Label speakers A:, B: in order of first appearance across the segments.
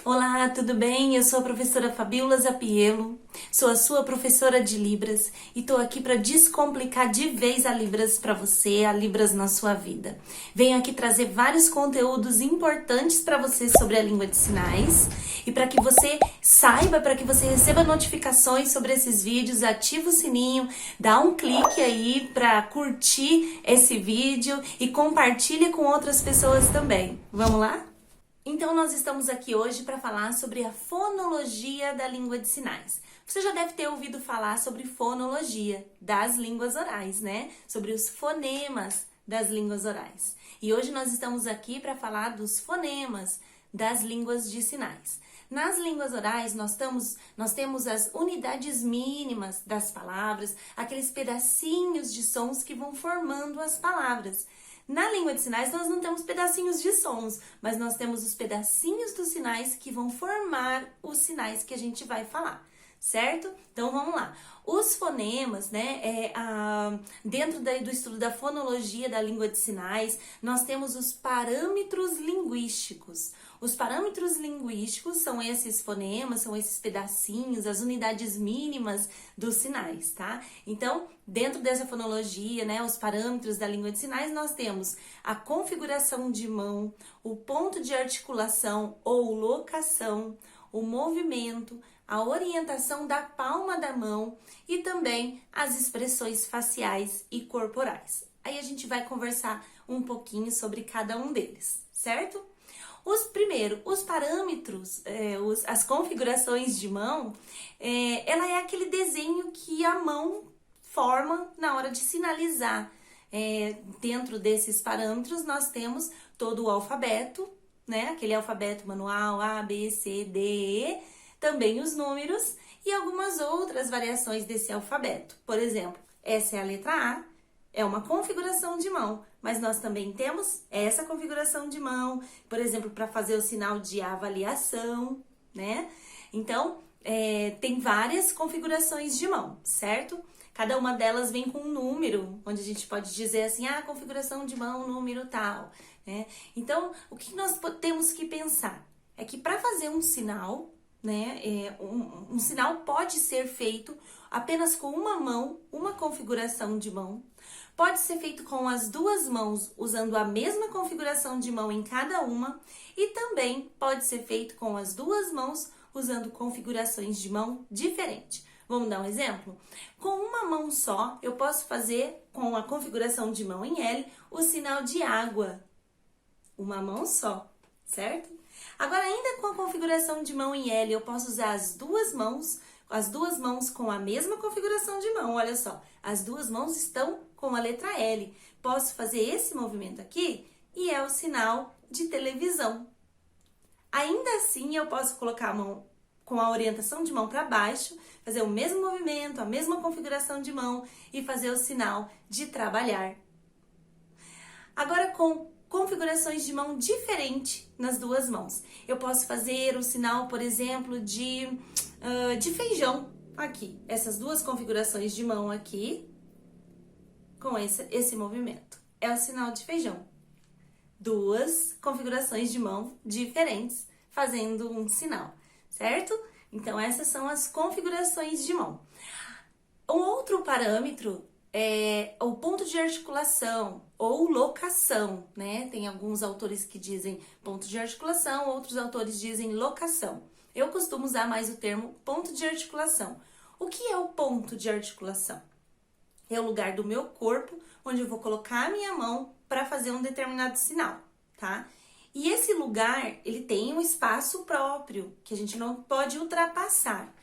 A: Olá, tudo bem? Eu sou a professora Fabiola Zapiello, sou a sua professora de Libras e tô aqui para descomplicar de vez a Libras para você, a Libras na sua vida. Venho aqui trazer vários conteúdos importantes para você sobre a língua de sinais e para que você saiba, para que você receba notificações sobre esses vídeos, ativa o sininho, dá um clique aí para curtir esse vídeo e compartilha com outras pessoas também. Vamos lá? Então, nós estamos aqui hoje para falar sobre a fonologia da língua de sinais. Você já deve ter ouvido falar sobre fonologia das línguas orais, né? Sobre os fonemas das línguas orais. E hoje nós estamos aqui para falar dos fonemas das línguas de sinais. Nas línguas orais, nós temos as unidades mínimas das palavras, aqueles pedacinhos de sons que vão formando as palavras. Na língua de sinais, nós não temos pedacinhos de sons, mas nós temos os pedacinhos dos sinais que vão formar os sinais que a gente vai falar, certo? Então, vamos lá. Os fonemas, né, dentro do estudo da fonologia da língua de sinais, nós temos os parâmetros linguísticos. Os parâmetros linguísticos são esses fonemas, são esses pedacinhos, as unidades mínimas dos sinais, tá? Então, dentro dessa fonologia, né, os parâmetros da língua de sinais, nós temos a configuração de mão, o ponto de articulação ou locação, o movimento, a orientação da palma da mão e também as expressões faciais e corporais. Aí a gente vai conversar um pouquinho sobre cada um deles, certo? Os parâmetros, as configurações de mão, ela é aquele desenho que a mão forma na hora de sinalizar. Dentro desses parâmetros nós temos todo o alfabeto, né? Aquele alfabeto manual A, B, C, D, E, também os números e algumas outras variações desse alfabeto. Por exemplo, essa é a letra A, é uma configuração de mão, mas nós também temos essa configuração de mão, por exemplo, para fazer o sinal de avaliação, né? Então, tem várias configurações de mão, certo? Cada uma delas vem com um número, onde a gente pode dizer assim, configuração de mão, número tal, né? Então, o que nós temos que pensar é que para fazer um sinal, né, um sinal pode ser feito apenas com uma mão, uma configuração de mão, pode ser feito com as duas mãos, usando a mesma configuração de mão em cada uma, e também pode ser feito com as duas mãos, usando configurações de mão diferentes. Vamos dar um exemplo? Com uma mão só, eu posso fazer, com a configuração de mão em L, o sinal de água. Uma mão só, certo? Agora, ainda com a configuração de mão em L, eu posso usar as duas mãos com a mesma configuração de mão, olha só. As duas mãos estão com a letra L. Posso fazer esse movimento aqui e é o sinal de televisão. Ainda assim, eu posso colocar a mão com a orientação de mão para baixo, fazer o mesmo movimento, a mesma configuração de mão e fazer o sinal de trabalhar. Agora, com configurações de mão diferente nas duas mãos. Eu posso fazer o sinal, por exemplo, de feijão aqui. Essas duas configurações de mão aqui, com esse movimento. É o sinal de feijão. Duas configurações de mão diferentes, fazendo um sinal, certo? Então, essas são as configurações de mão. Um outro parâmetro é o ponto de articulação ou locação, né? Tem alguns autores que dizem ponto de articulação, outros autores dizem locação. Eu costumo usar mais o termo ponto de articulação. O que é o ponto de articulação? É o lugar do meu corpo onde eu vou colocar a minha mão para fazer um determinado sinal, tá? E esse lugar, ele tem um espaço próprio que a gente não pode ultrapassar.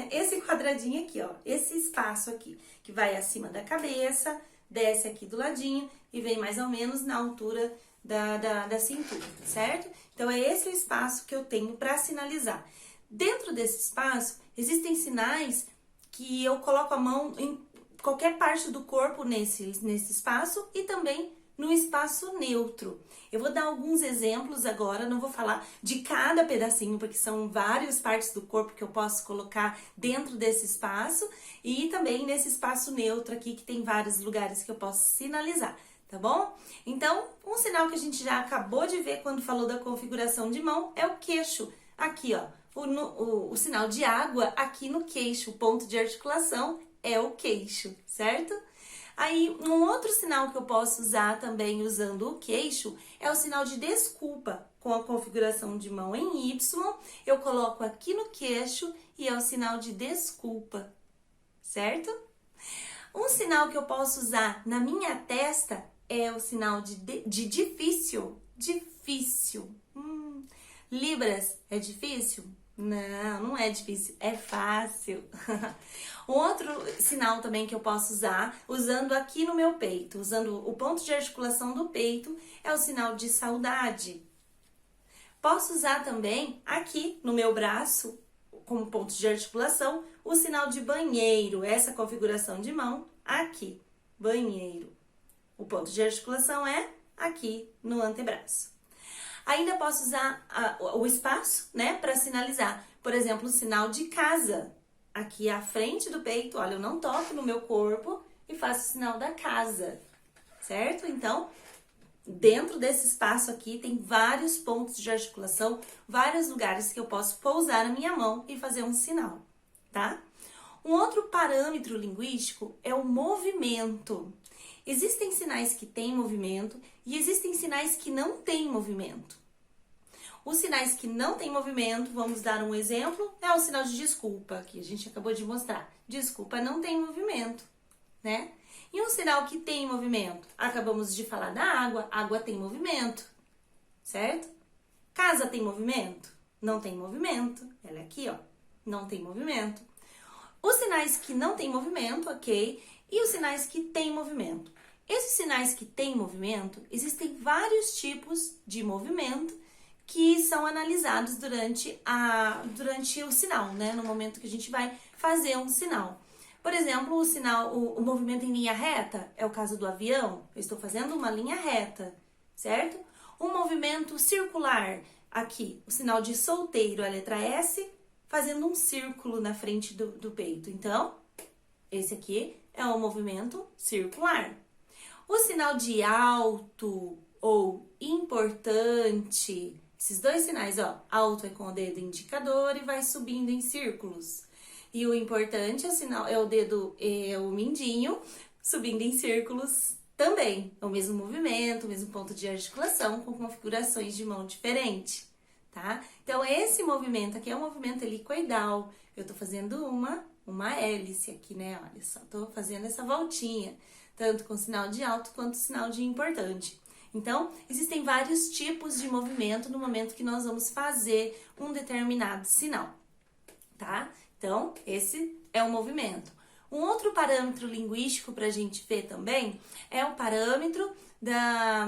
A: Esse quadradinho aqui, ó, esse espaço aqui, que vai acima da cabeça, desce aqui do ladinho e vem mais ou menos na altura da cintura, certo? Então, é esse o espaço que eu tenho para sinalizar. Dentro desse espaço, existem sinais que eu coloco a mão em qualquer parte do corpo nesse espaço e também no espaço neutro. Eu vou dar alguns exemplos agora, não vou falar de cada pedacinho, porque são várias partes do corpo que eu posso colocar dentro desse espaço e também nesse espaço neutro aqui, que tem vários lugares que eu posso sinalizar. tá bom? Então, um sinal que a gente já acabou de ver quando falou da configuração de mão é o queixo. Aqui, ó, o sinal de água aqui no queixo, o ponto de articulação é o queixo, certo? Aí, um outro sinal que eu posso usar também usando o queixo é o sinal de desculpa. Com a configuração de mão em Y, eu coloco aqui no queixo e é o sinal de desculpa, certo? Um sinal que eu posso usar na minha testa é o sinal de difícil. Difícil. Libras é difícil? Não, não é difícil, é fácil. Um outro sinal também que eu posso usar, usando aqui no meu peito, usando o ponto de articulação do peito, é o sinal de saudade. Posso usar também aqui no meu braço, como ponto de articulação, o sinal de banheiro, essa configuração de mão aqui, banheiro. O ponto de articulação é aqui no antebraço. Ainda posso usar o espaço, né, para sinalizar. Por exemplo, o sinal de casa. Aqui à frente do peito, olha, eu não toco no meu corpo e faço o sinal da casa, certo? Então, dentro desse espaço aqui tem vários pontos de articulação, vários lugares que eu posso pousar a minha mão e fazer um sinal, tá? Um outro parâmetro linguístico é o movimento. Existem sinais que têm movimento e existem sinais que não têm movimento. Os sinais que não têm movimento, vamos dar um exemplo, é o sinal de desculpa, que a gente acabou de mostrar. Desculpa não tem movimento, né? E um sinal que tem movimento, acabamos de falar da água, água tem movimento, certo? Casa tem movimento? Não tem movimento, ela é aqui, ó, não tem movimento. Os sinais que não têm movimento, ok? E os sinais que têm movimento. Esses sinais que têm movimento, existem vários tipos de movimento que são analisados durante o sinal, né? No momento que a gente vai fazer um sinal. Por exemplo, o movimento em linha reta, é o caso do avião, eu estou fazendo uma linha reta, certo? Um movimento circular, aqui, o sinal de solteiro, a letra S, fazendo um círculo na frente do peito. Então, esse aqui é um movimento circular. O sinal de alto ou importante, esses dois sinais, ó, alto é com o dedo indicador e vai subindo em círculos. E o importante é o dedo, o mindinho, subindo em círculos também. É o mesmo movimento, o mesmo ponto de articulação, com configurações de mão diferentes, tá? Então, esse movimento aqui é um movimento helicoidal. Eu tô fazendo uma hélice aqui, né? Olha só, tô fazendo essa voltinha, tanto com sinal de alto quanto sinal de importante. Então, existem vários tipos de movimento no momento que nós vamos fazer um determinado sinal, tá? Então, esse é o movimento. Um outro parâmetro linguístico para a gente ver também é o parâmetro da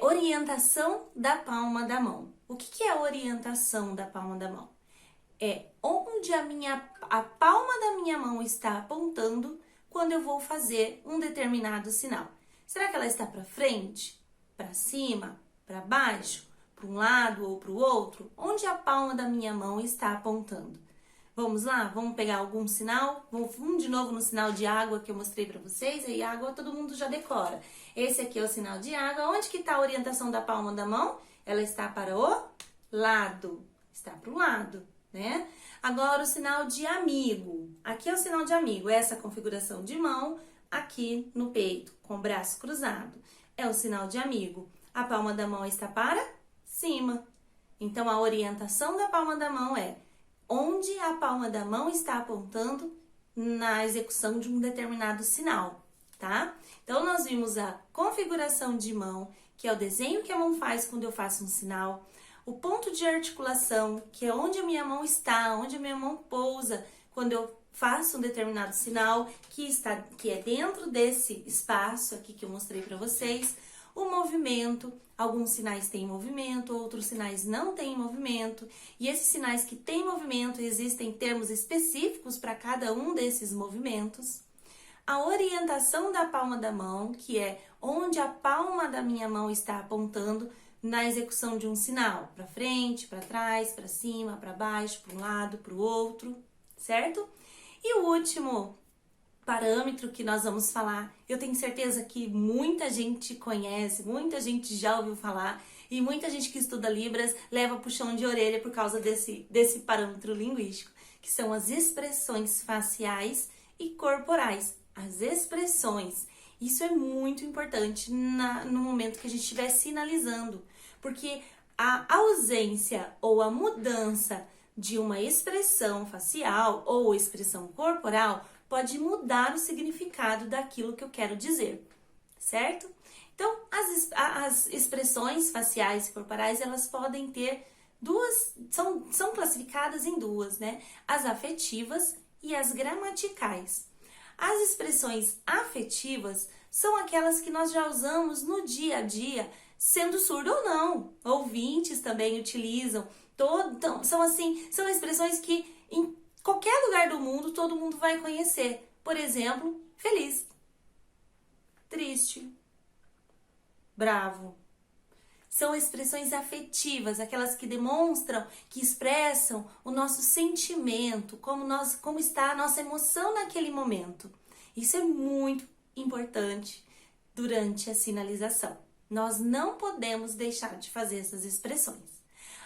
A: orientação da palma da mão. O que é a orientação da palma da mão? É onde a palma da minha mão está apontando quando eu vou fazer um determinado sinal. Será que ela está para frente, para cima, para baixo, para um lado ou para o outro? Onde a palma da minha mão está apontando? Vamos lá? Vamos pegar algum sinal? Vamos de novo no sinal de água que eu mostrei para vocês. Aí água todo mundo já decora. Esse aqui é o sinal de água. Onde que está a orientação da palma da mão? Ela está para o lado. Está para o lado, né? Agora o sinal de amigo. Aqui é o sinal de amigo. Essa configuração de mão aqui no peito, com o braço cruzado. É o sinal de amigo. A palma da mão está para cima. Então, a orientação da palma da mão é onde a palma da mão está apontando na execução de um determinado sinal, tá? Então, nós vimos a configuração de mão, que é o desenho que a mão faz quando eu faço um sinal, o ponto de articulação, que é onde a minha mão está, onde a minha mão pousa quando eu faço um determinado sinal, que é dentro desse espaço aqui que eu mostrei para vocês. O movimento, alguns sinais têm movimento, outros sinais não têm movimento. E esses sinais que têm movimento, existem termos específicos para cada um desses movimentos. A orientação da palma da mão, que é onde a palma da minha mão está apontando na execução de um sinal. Para frente, para trás, para cima, para baixo, para um lado, para o outro, certo? E o último parâmetro que nós vamos falar, eu tenho certeza que muita gente conhece, muita gente já ouviu falar, e muita gente que estuda Libras leva puxão de orelha por causa desse parâmetro linguístico, que são as expressões faciais e corporais. As expressões. Isso é muito importante no momento que a gente estiver sinalizando, porque a ausência ou a mudança de uma expressão facial ou expressão corporal pode mudar o significado daquilo que eu quero dizer, certo? Então, as expressões faciais e corporais, elas podem ter são classificadas em duas, né? As afetivas e as gramaticais. As expressões afetivas são aquelas que nós já usamos no dia a dia, sendo surdo ou não. Ouvintes também utilizam. São expressões que em qualquer lugar do mundo todo mundo vai conhecer. Por exemplo, feliz, triste, bravo. São expressões afetivas, aquelas que demonstram, que expressam o nosso sentimento, como está a nossa emoção naquele momento. Isso é muito importante durante a sinalização. Nós não podemos deixar de fazer essas expressões.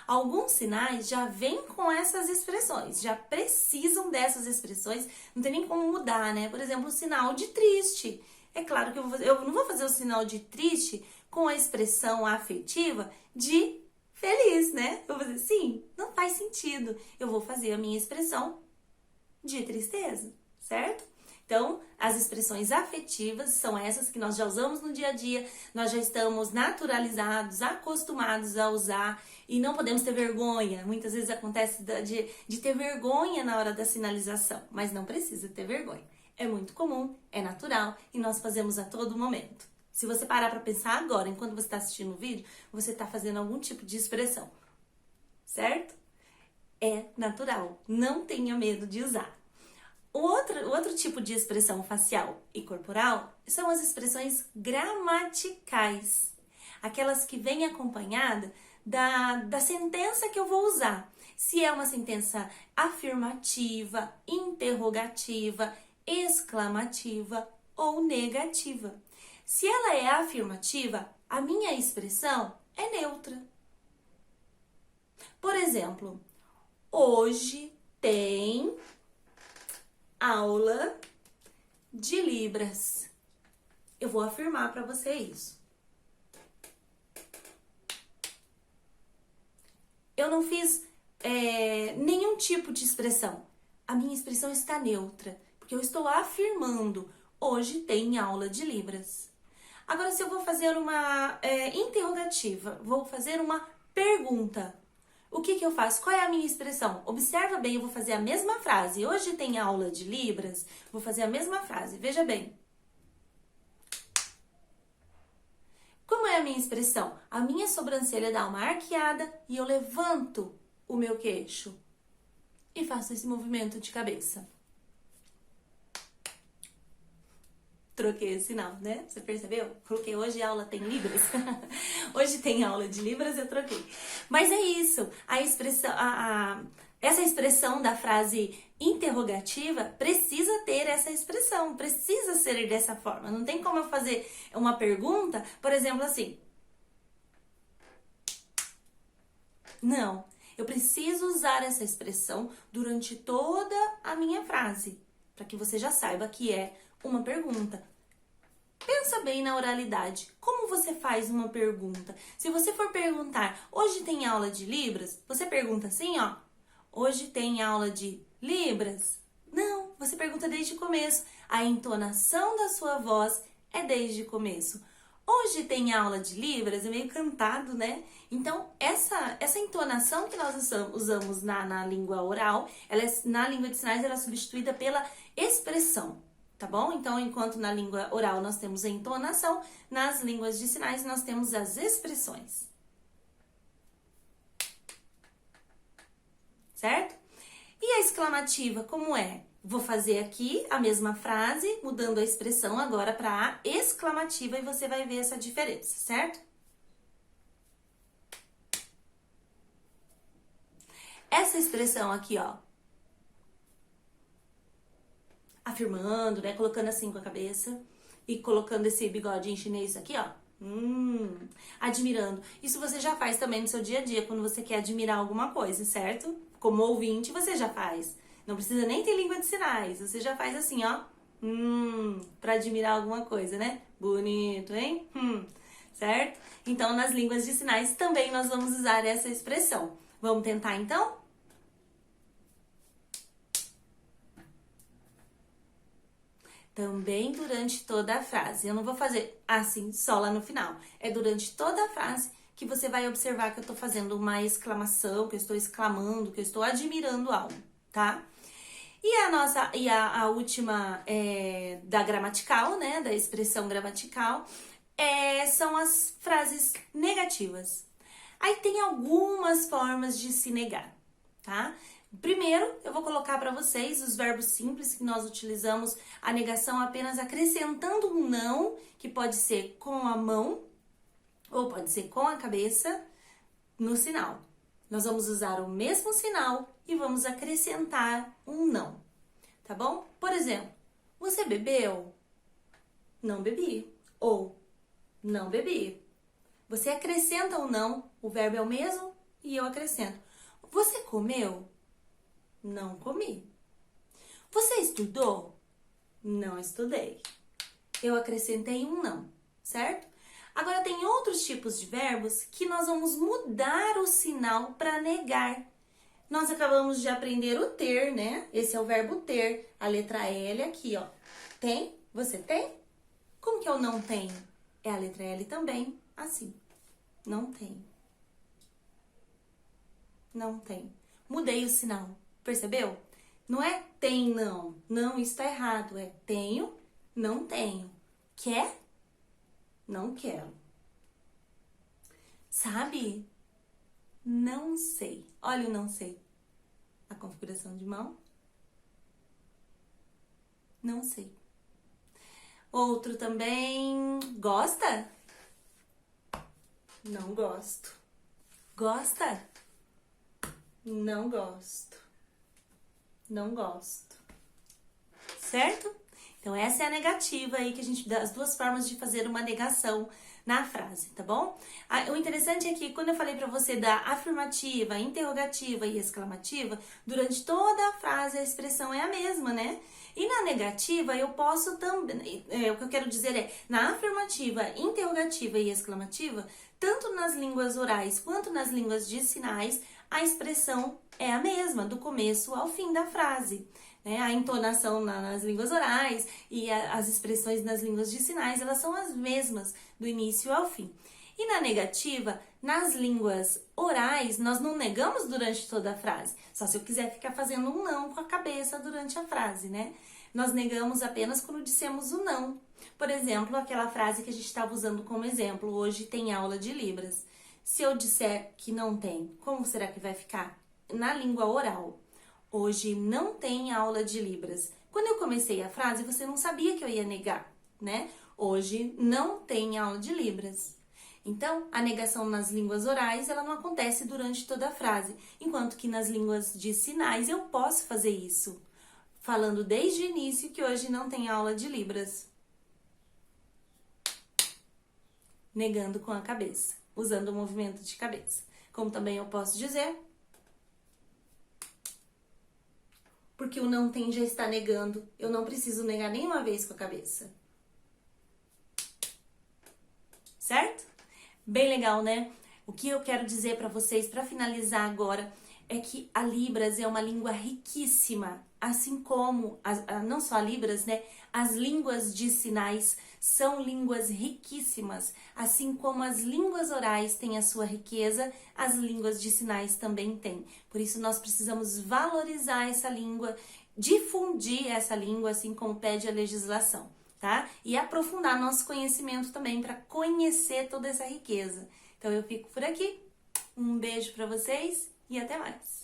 A: Alguns sinais já vêm com essas expressões, já precisam dessas expressões, não tem nem como mudar, né? Por exemplo, o sinal de triste. É claro que eu não vou fazer o sinal de triste com a expressão afetiva de feliz, né? Eu vou fazer sim, não faz sentido. Eu vou fazer a minha expressão de tristeza, certo? Então, as expressões afetivas são essas que nós já usamos no dia a dia, nós já estamos naturalizados, acostumados a usar e não podemos ter vergonha. Muitas vezes acontece de ter vergonha na hora da sinalização, mas não precisa ter vergonha. É muito comum, é natural e nós fazemos a todo momento. Se você parar para pensar agora, enquanto você está assistindo o vídeo, você está fazendo algum tipo de expressão, certo? É natural, não tenha medo de usar. O outro tipo de expressão facial e corporal são as expressões gramaticais, aquelas que vêm acompanhada da sentença que eu vou usar. Se é uma sentença afirmativa, interrogativa, exclamativa ou negativa. Se ela é afirmativa, a minha expressão é neutra. Por exemplo, hoje tem aula de Libras. Eu vou afirmar para você isso. Eu não fiz nenhum tipo de expressão. A minha expressão está neutra, porque eu estou afirmando. Hoje tem aula de Libras. Agora, se eu vou fazer uma interrogativa, vou fazer uma pergunta. O que eu faço? Qual é a minha expressão? Observa bem, eu vou fazer a mesma frase. Hoje tem aula de Libras, vou fazer a mesma frase. Veja bem. Como é a minha expressão? A minha sobrancelha dá uma arqueada e eu levanto o meu queixo e faço esse movimento de cabeça. Troquei o sinal, né? Você percebeu? Coloquei hoje a aula tem Libras. Hoje tem aula de Libras, eu troquei. Mas é isso. A expressão, essa expressão da frase interrogativa precisa ter essa expressão, precisa ser dessa forma. Não tem como eu fazer uma pergunta, por exemplo, assim. Não. Eu preciso usar essa expressão durante toda a minha frase, para que você já saiba que é uma pergunta. Pensa bem na oralidade. Como você faz uma pergunta? Se você for perguntar, hoje tem aula de Libras? Você pergunta assim, ó. Hoje tem aula de Libras? Não, você pergunta desde o começo. A entonação da sua voz é desde o começo. Hoje tem aula de Libras, é meio cantado, né? Então, essa entonação que nós usamos na língua oral, na língua de sinais, ela é substituída pela expressão. Tá bom? Então, enquanto na língua oral nós temos a entonação, nas línguas de sinais nós temos as expressões. Certo? E a exclamativa, como é? Vou fazer aqui a mesma frase, mudando a expressão agora para a exclamativa e você vai ver essa diferença, certo? Essa expressão aqui, ó, afirmando, né? Colocando assim com a cabeça e colocando esse bigodinho chinês aqui, ó. Admirando. Isso você já faz também no seu dia a dia, quando você quer admirar alguma coisa, certo? Como ouvinte, você já faz. Não precisa nem ter língua de sinais. Você já faz assim, ó. Pra admirar alguma coisa, né? Bonito, hein? Certo? Então, nas línguas de sinais também nós vamos usar essa expressão. Vamos tentar, então? Também durante toda a frase. Eu não vou fazer assim só lá no final. É durante toda a frase que você vai observar que eu tô fazendo uma exclamação, que eu estou exclamando, que eu estou admirando algo, tá? E a última da gramatical, né? Da expressão gramatical, são as frases negativas. Aí tem algumas formas de se negar, tá? Primeiro, eu vou colocar para vocês os verbos simples que nós utilizamos a negação apenas acrescentando um não, que pode ser com a mão ou pode ser com a cabeça no sinal. Nós vamos usar o mesmo sinal e vamos acrescentar um não, tá bom? Por exemplo, você bebeu? Não bebi. Ou não bebi. Você acrescenta um não, o verbo é o mesmo e eu acrescento. Você comeu? Não comi. Você estudou? Não estudei. Eu acrescentei um não, certo? Agora tem outros tipos de verbos que nós vamos mudar o sinal para negar. Nós acabamos de aprender o ter, né? Esse é o verbo ter, a letra L aqui, ó. Tem? Você tem? Como que eu não tenho? É a letra L também, assim. Não tem. Não tem. Mudei o sinal. Percebeu? Não é tem, não. Não, isso tá errado. É tenho, não tenho. Quer? Não quero. Sabe? Não sei. Olha o não sei. A configuração de mão. Não sei. Outro também. Gosta? Não gosto. Gosta? Não gosto. Não gosto. Certo? Então, essa é a negativa aí que a gente dá as duas formas de fazer uma negação na frase, tá bom? O interessante é que quando eu falei pra você da afirmativa, interrogativa e exclamativa, durante toda a frase a expressão é a mesma, né? E na negativa eu posso também, o que eu quero dizer é, na afirmativa, interrogativa e exclamativa, tanto nas línguas orais quanto nas línguas de sinais, a expressão é a mesma, do começo ao fim da frase. Né? A entonação nas línguas orais e as expressões nas línguas de sinais, elas são as mesmas do início ao fim. E na negativa, nas línguas orais, nós não negamos durante toda a frase. Só se eu quiser ficar fazendo um não com a cabeça durante a frase, né? Nós negamos apenas quando dissemos o não. Por exemplo, aquela frase que a gente estava usando como exemplo, hoje tem aula de Libras. Se eu disser que não tem, como será que vai ficar? Na língua oral, hoje não tem aula de Libras. Quando eu comecei a frase, você não sabia que eu ia negar, né? Hoje não tem aula de Libras. Então, a negação nas línguas orais, ela não acontece durante toda a frase, enquanto que nas línguas de sinais eu posso fazer isso, falando desde o início que hoje não tem aula de Libras. Negando com a cabeça, usando o movimento de cabeça. Como também eu posso dizer, porque o não tem já está negando, eu não preciso negar nenhuma vez com a cabeça. Certo? Bem legal, né? O que eu quero dizer para vocês, para finalizar agora, é que a Libras é uma língua riquíssima, assim como, não só a Libras, né? As línguas de sinais são línguas riquíssimas, assim como as línguas orais têm a sua riqueza, as línguas de sinais também têm. Por isso nós precisamos valorizar essa língua, difundir essa língua, assim como pede a legislação, tá? E aprofundar nosso conhecimento também para conhecer toda essa riqueza. Então eu fico por aqui. Um beijo para vocês e até mais.